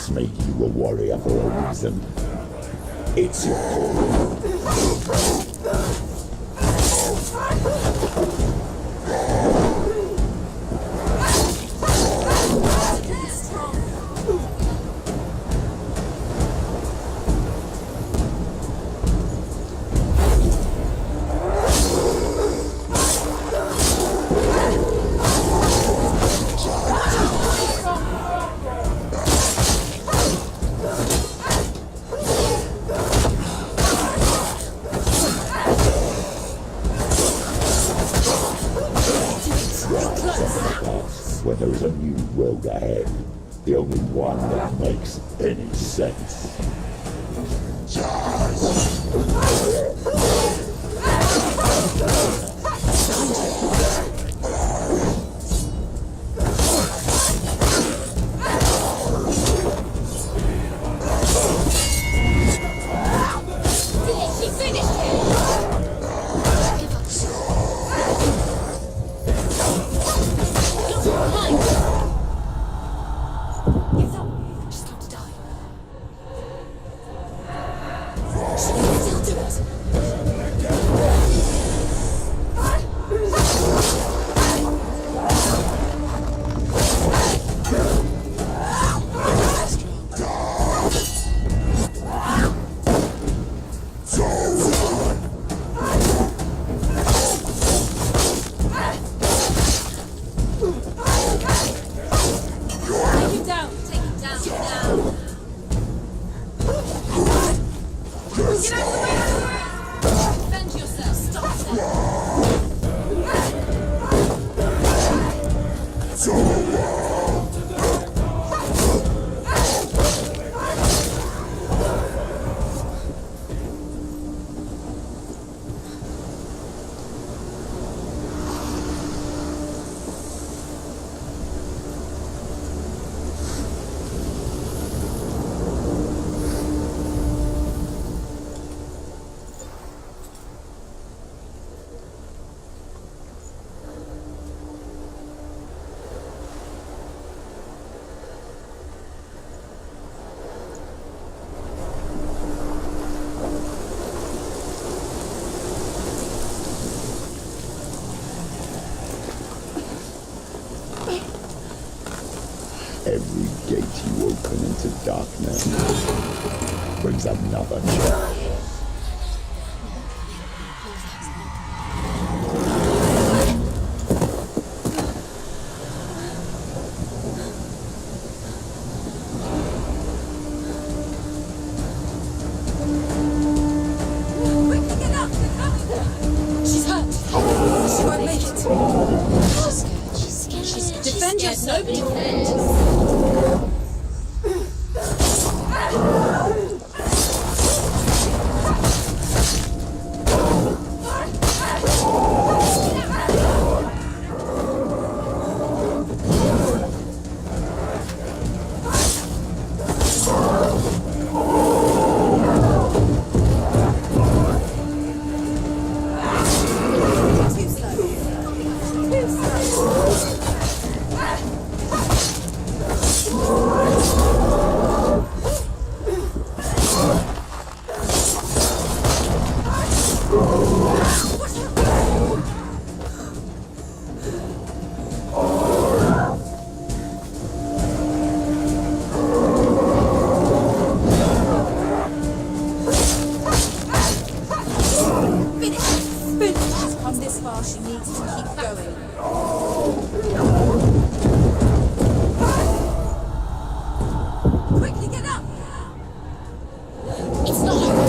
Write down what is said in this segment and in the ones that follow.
It's made you a warrior for a reason. It's your calling. When there is a new world ahead, the only one that makes any sense. Every gate you open into darkness brings another challenge. She's hurt. She won't make it. She's scared. Defend yourself. She needs to keep going. Quickly get up! It's not over.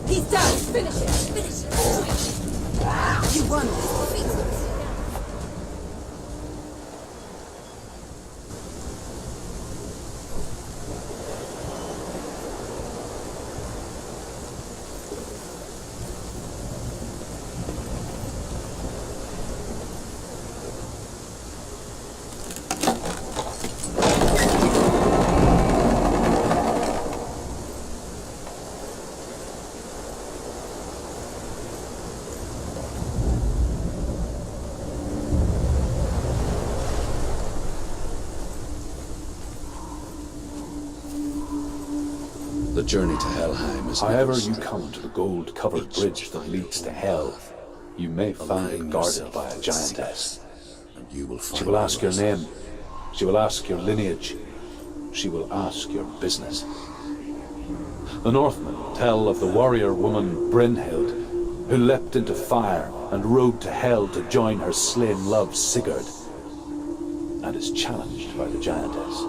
He's done. Finish it. Finish it. You won. The journey to Hellheim is However you come to the gold-covered bridge that leads to Hell, you may find it guarded by a giantess. and you will find She will ask your yours. name. She will ask your lineage. She will ask your business. The Northmen tell of the warrior woman Brynhild, who leapt into fire and rode to Hell to join her slain love Sigurd, and is challenged by the giantess.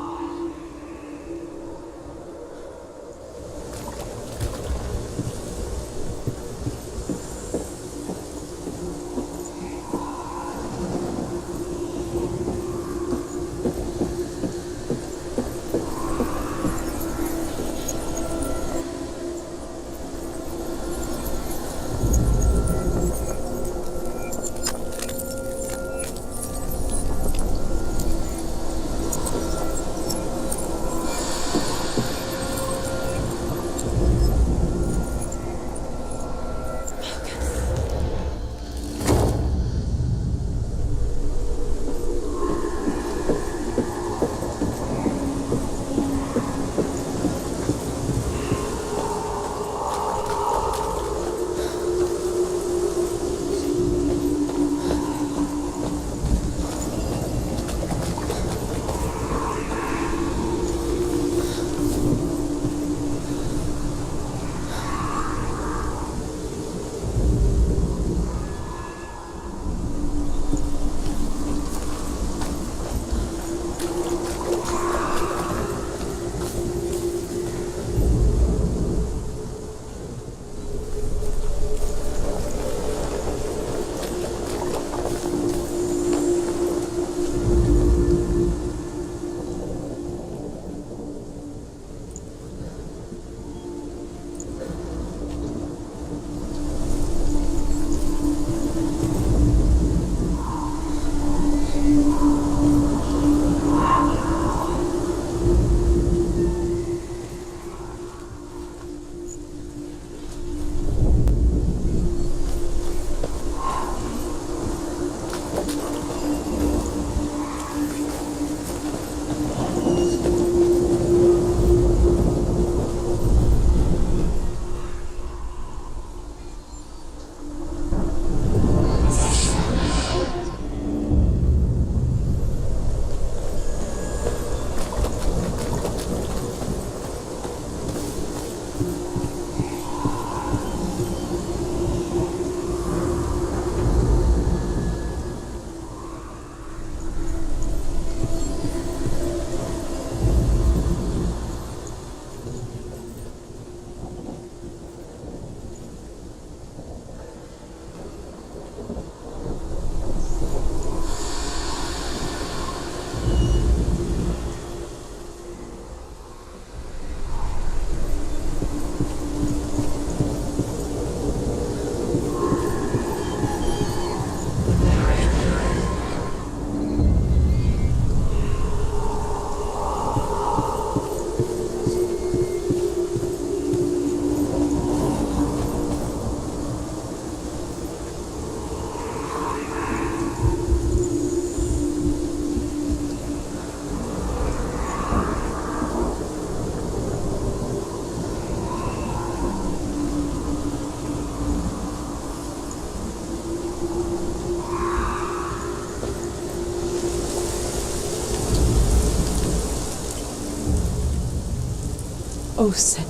Oh, Senua.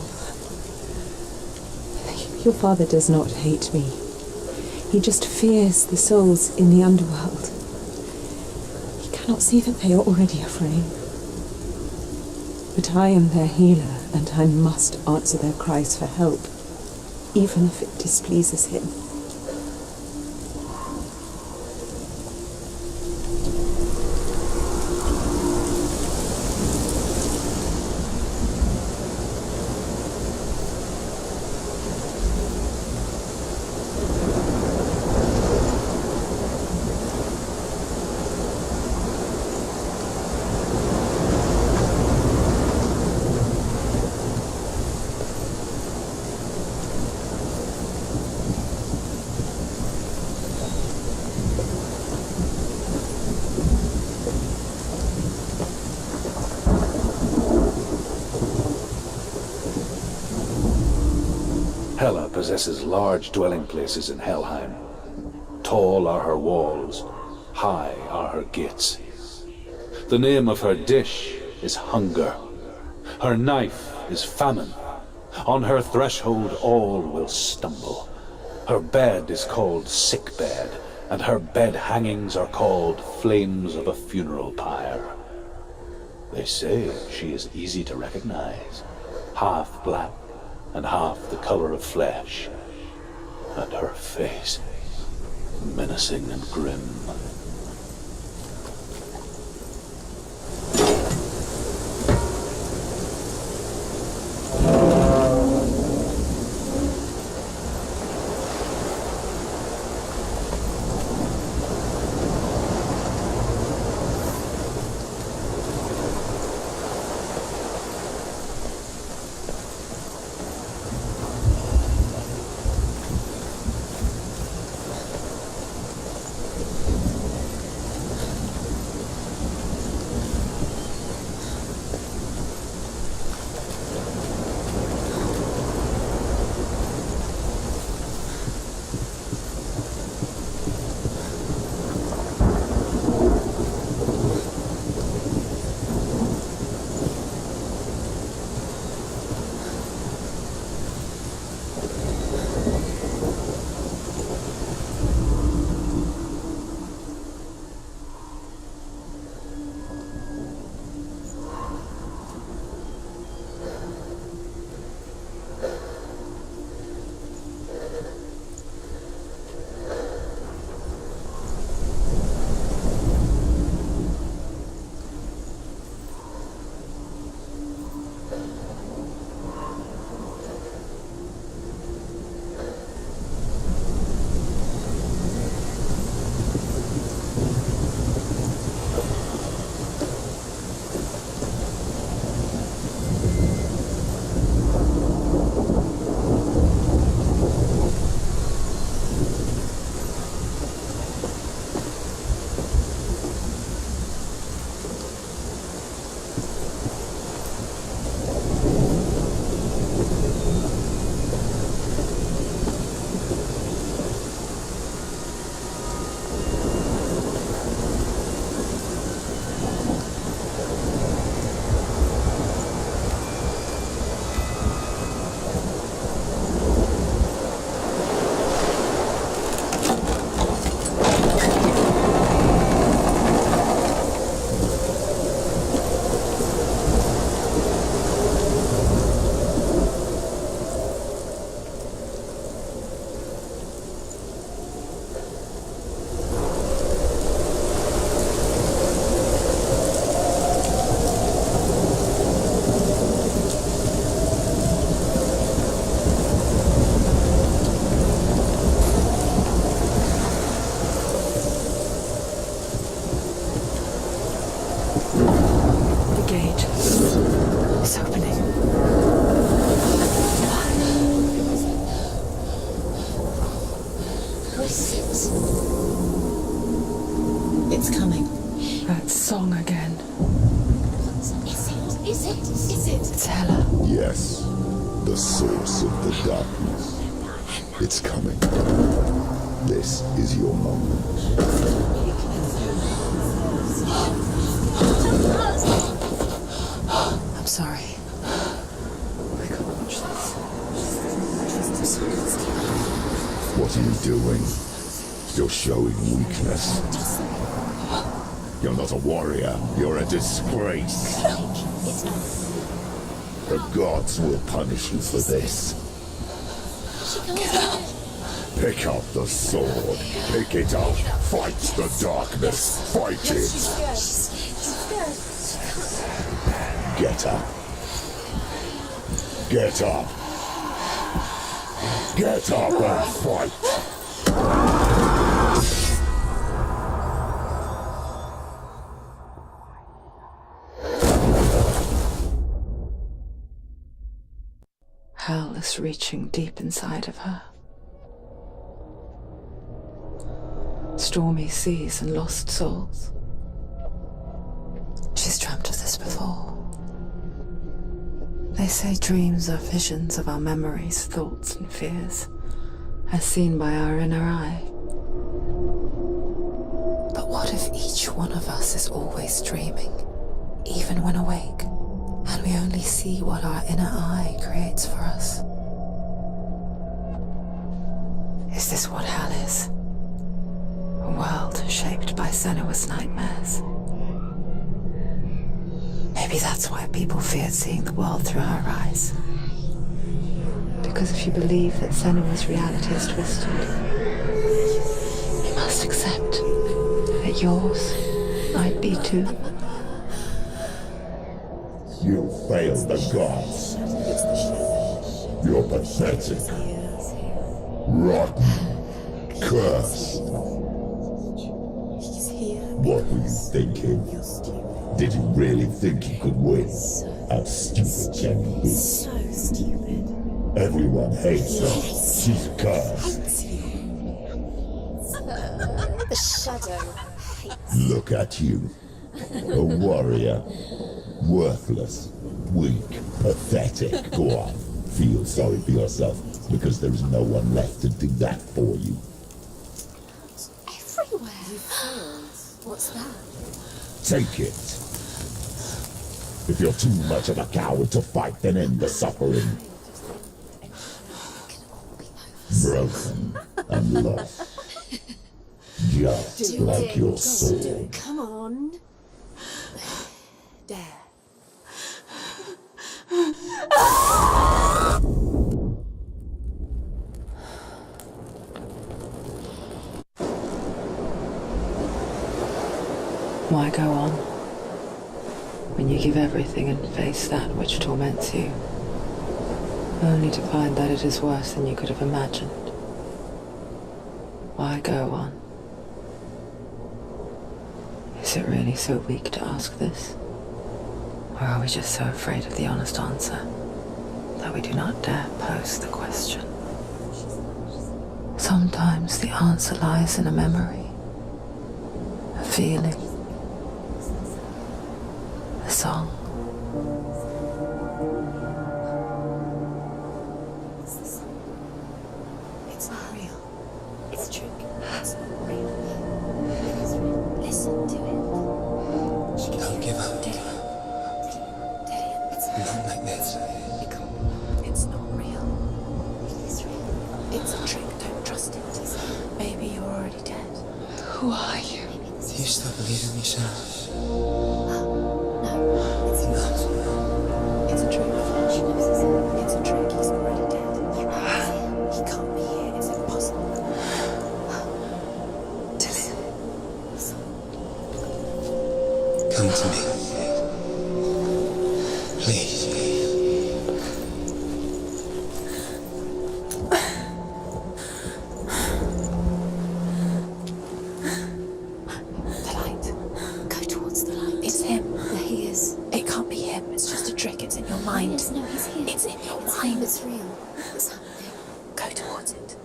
Your father does not hate me. He just fears the souls in the underworld. He cannot see that they are already afraid. But I am their healer, and I must answer their cries for help, even if it displeases him. Hela possesses large dwelling places in Helheim. Tall are her walls, high are her gates. The name of her dish is hunger. Her knife is famine. On her threshold all will stumble. Her bed is called sick bed, and her bed hangings are called flames of a funeral pyre. They say she is easy to recognize, half black and half the color of flesh, and her face menacing and grim. It's coming. That song again. Is it? It's Hela. Yes, the source of the darkness. It's coming. This is your moment. I'm sorry. I can't watch this. What are you doing? You're showing weakness. You're not a warrior. You're a disgrace. The gods will punish you for this. Pick up the sword. Pick it up. Fight the darkness. Fight it. Get up. Get up. Get up and fight. Hell is reaching deep inside of her. Stormy seas and lost souls. She's dreamt of this before. They say dreams are visions of our memories, thoughts and fears, as seen by our inner eye. But what if each one of us is always dreaming, even when awake, and we only see what our inner eye creates for us? Is this what hell is? A world shaped by Senua's nightmares. Maybe that's why people feared seeing the world through her eyes. Because if you believe that Senua's reality is twisted, you must accept that yours might be too. You failed the gods. You're pathetic. Rotten. Cursed. What were you thinking? Did you really think you could win? How stupid can you be? So stupid. Everyone hates her. She's cursed. The shadow hates. Look at you. A warrior. Worthless. Weak. Pathetic. Go on. Feel sorry for yourself, because there is no one left to do that for you. Everywhere. You failed. What's that? Take it. If you're too much of a coward to fight, then end the suffering. Broken and lost. Just like your soul. Come on. Dare. Why go on when you give everything and face that which torments you, only to find that it is worse than you could have imagined? Why go on? Is it really so weak to ask this? Or are we just so afraid of the honest answer that we do not dare pose the question? Sometimes the answer lies in a memory, a feeling, a song. It's not real. It's a trick. It's not real. Listen to it. Don't give up. It's Not like this. It's not real. It is real. It's a trick. Don't trust it. Maybe you're already dead. Who are you? Do you still believe in yourself? No, it's not. It's a trick. It's a trick. He's already dead. He can't be here. It's impossible. Come to me. Please. The light. Go towards the light. It's him. There he is. It can't be him. It's just a trick. It's in your mind. Yes, no, he's here. It's in your mind. It's real. It's happening. Go towards it.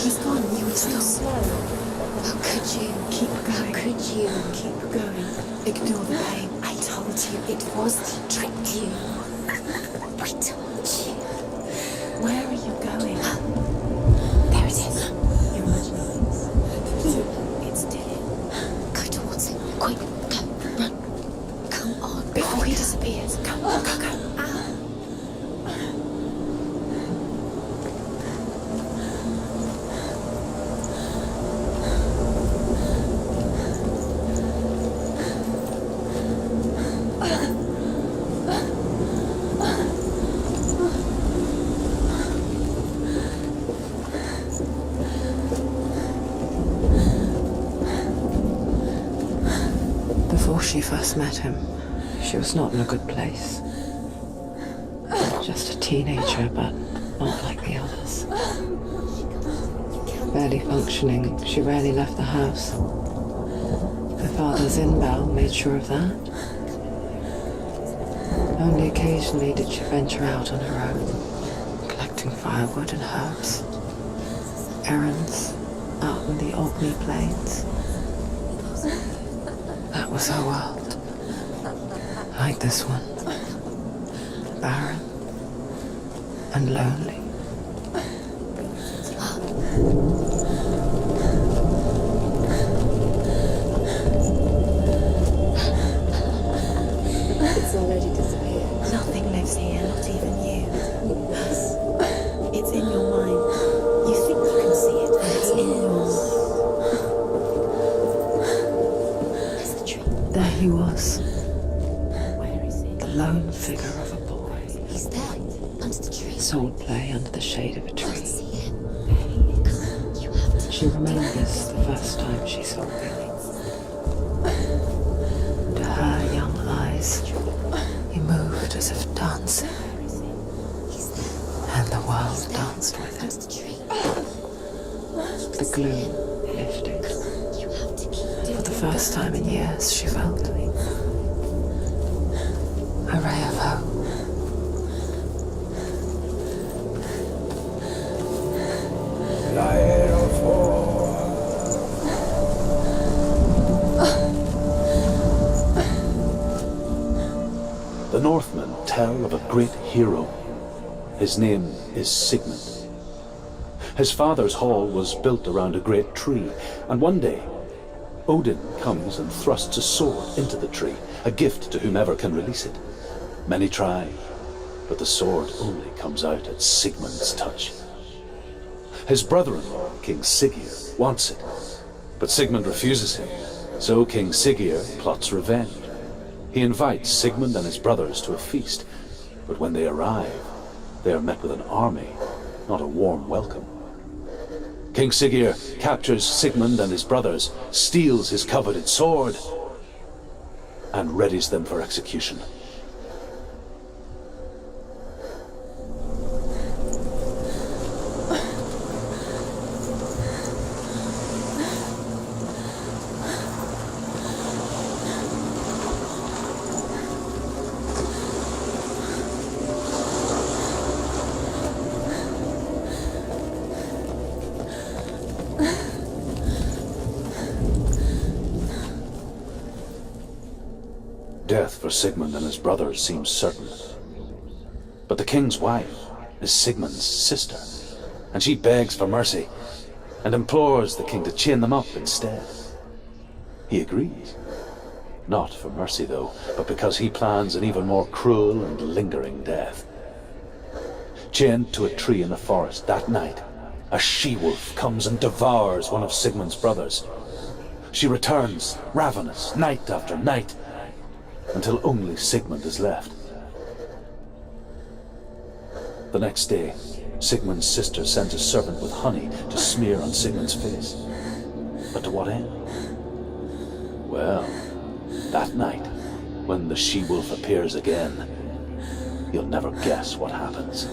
He's gone. You were too slow. How could you? Keep going. How could you? Keep going. Ignore the pain. I told you it was to trick you. I told you. Where are you going? There it is. You're imagining this. It's dead. Go towards it. Quick. Go. Run. Come on. Before he disappears. Go. Go. Go. Ow. Before she first met him, she was not in a good place. Just a teenager, but not like the others. Barely functioning, she rarely left the house. Her father's in-bell made sure of that. Only occasionally did she venture out on her own, collecting firewood and herbs. Errands out in the Orkney Plains. That was her world. Like this one. Barren and lonely. It's already disappeared. Nothing lives here, not even you. Us. It's in your mind. You think you can see it, but it's in your mind. There's the tree. There he was, Where is it? the lone figure of a boy. He's there, under the tree. Sword play under the shade of a Can't tree. see him. Come, you have to. She remembers the first time she saw him. To her young eyes, he moved as if dancing, He's there. and the world danced with him. Under the tree. The gloom lifted. You have to keep For doing the first time in years, she felt a ray of hope. The Northmen tell of a great hero. His name is Sigmund. His father's hall was built around a great tree, and one day, Odin comes and thrusts a sword into the tree, a gift to whomever can release it. Many try, but the sword only comes out at Sigmund's touch. His brother-in-law, King Siggeir, wants it, but Sigmund refuses him, so King Siggeir plots revenge. He invites Sigmund and his brothers to a feast, but when they arrive, they are met with an army, not a warm welcome. King Siggeir captures Sigmund and his brothers, steals his coveted sword, and readies them for execution. Death for Sigmund and his brothers seems certain. But the king's wife is Sigmund's sister, and she begs for mercy and implores the king to chain them up instead. He agrees. Not for mercy, though, but because he plans an even more cruel and lingering death. Chained to a tree in the forest that night, a she-wolf comes and devours one of Sigmund's brothers. She returns, ravenous, night after night, until only Sigmund is left. The next day, Sigmund's sister sends a servant with honey to smear on Sigmund's face. But to what end? Well, that night, when the she-wolf appears again, you'll never guess what happens.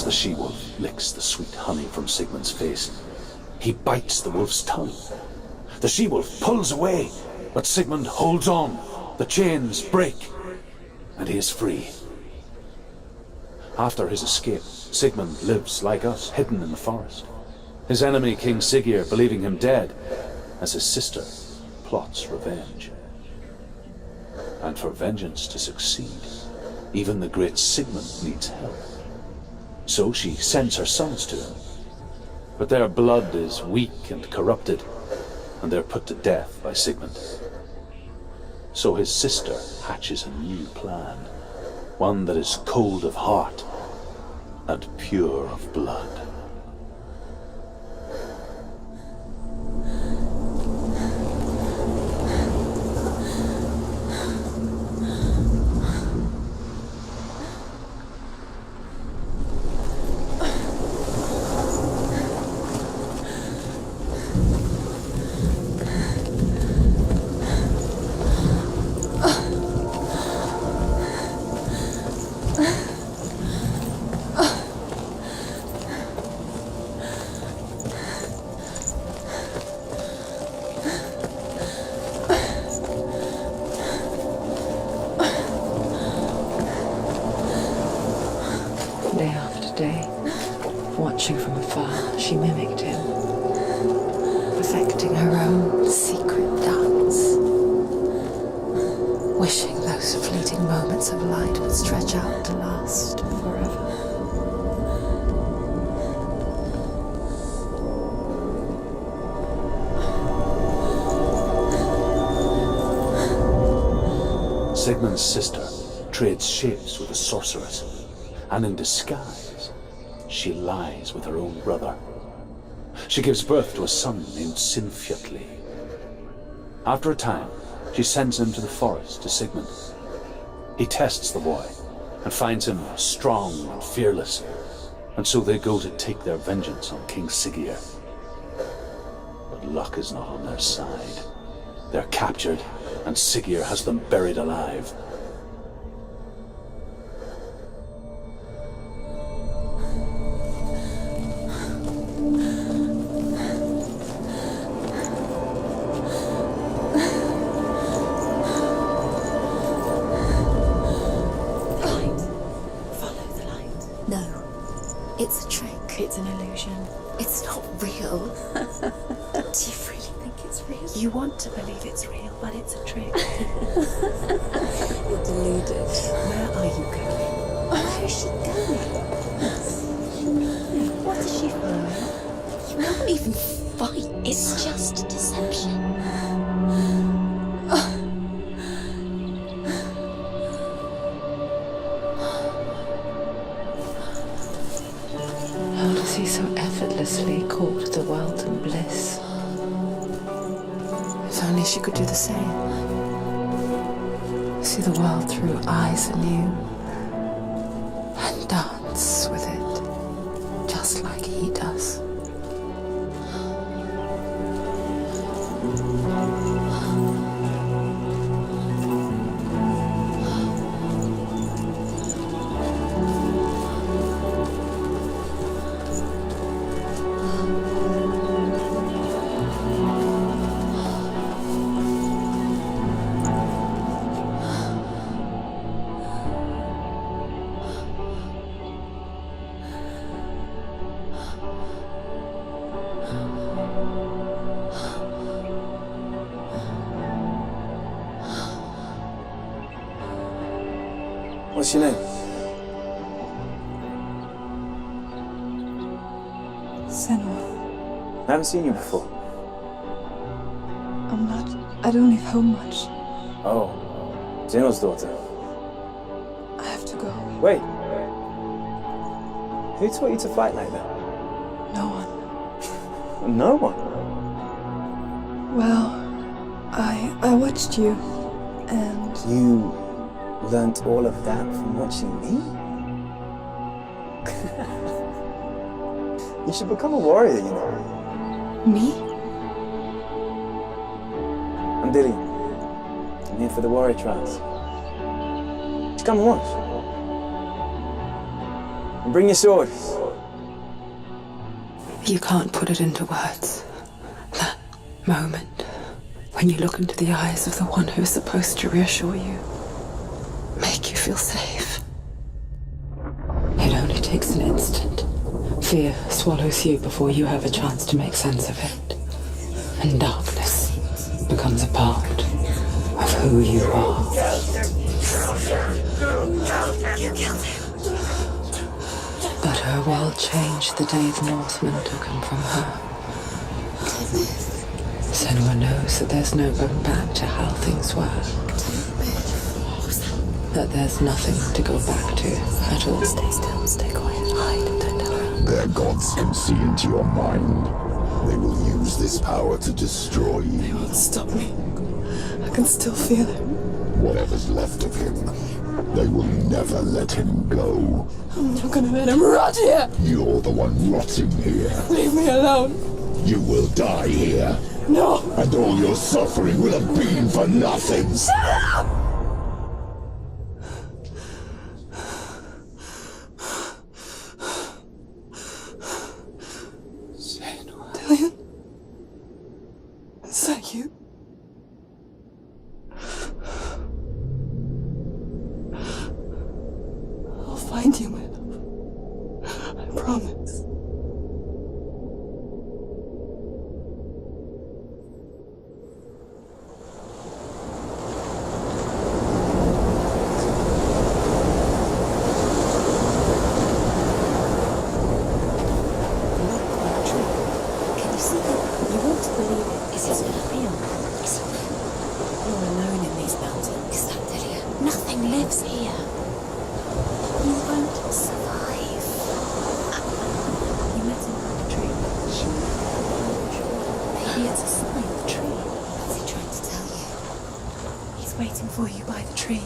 the she-wolf licks the sweet honey from Sigmund's face, he bites the wolf's tongue. The she-wolf pulls away, but Sigmund holds on. The chains break, and he is free. After his escape, Sigmund lives like us, hidden in the forest. His enemy, King Siggeir, believing him dead, as his sister plots revenge. And for vengeance to succeed, even the great Sigmund needs help. So she sends her sons to him. But their blood is weak and corrupted, and they're put to death by Sigmund. So his sister hatches a new plan, one that is cold of heart and pure of blood. Day after day, watching from afar, she mimicked him, perfecting her own secret dance, wishing those fleeting moments of light would stretch out to last forever. Sigmund's sister trades shapes with a sorceress, and in disguise, she lies with her own brother. She gives birth to a son named Sinfjotli. After a time, she sends him to the forest to Sigmund. He tests the boy and finds him strong and fearless, and so they go to take their vengeance on King Siggeir. But luck is not on their side. They're captured, and Siggeir has them buried alive. It's a trick. It's an illusion. It's not real. Do you really think it's real? You want to believe it's real, but it's a trick. You're deluded. Where are you going? Where is she going? What is she following? You can't even fight. It's just a deception. How does he so effortlessly court the world and bliss? If only she could do the same. See the world through eyes anew and dance with it, just like he does. What's your name? Senua. I haven't seen you before. I don't leave home much. Oh, Zeno's daughter. I have to go. Wait. Who taught you to fight like that? No one. No one? Well, I watched you, and You learnt all of that from watching me? You should become a warrior, you know. me? I'm Dillian. I'm here for the warrior trials. Just come and watch. Bring your sword. You can't put it into words. That moment when you look into the eyes of the one who is supposed to reassure you, make you feel safe. It only takes an instant. Fear swallows you before you have a chance to make sense of it. And darkness becomes a part of who you are. You killed him. But her world changed the day the Northmen took him from her. Senua knows that there's no going back to how things were. That there's nothing to go back to at all. Stay still, stay quiet, hide, don't tell her. Their gods can see into your mind. They will use this power to destroy They you. won't stop me. I can still feel it. Whatever's left of him, they will never let him go. I'm not gonna let him rot here. You're the one rotting here. Leave me alone. You will die here. No. And all your suffering will have been for nothing. Dillian? Is that you? I'll find you, my love. I promise. Can you see it? You want to believe it. Is it not real? Is it real? You're alone in these mountains. Is that Dillian? Nothing lives here. You won't survive. You met him by the tree. Maybe it's a sign, the tree. What's he trying to tell you? He's waiting for you by the tree.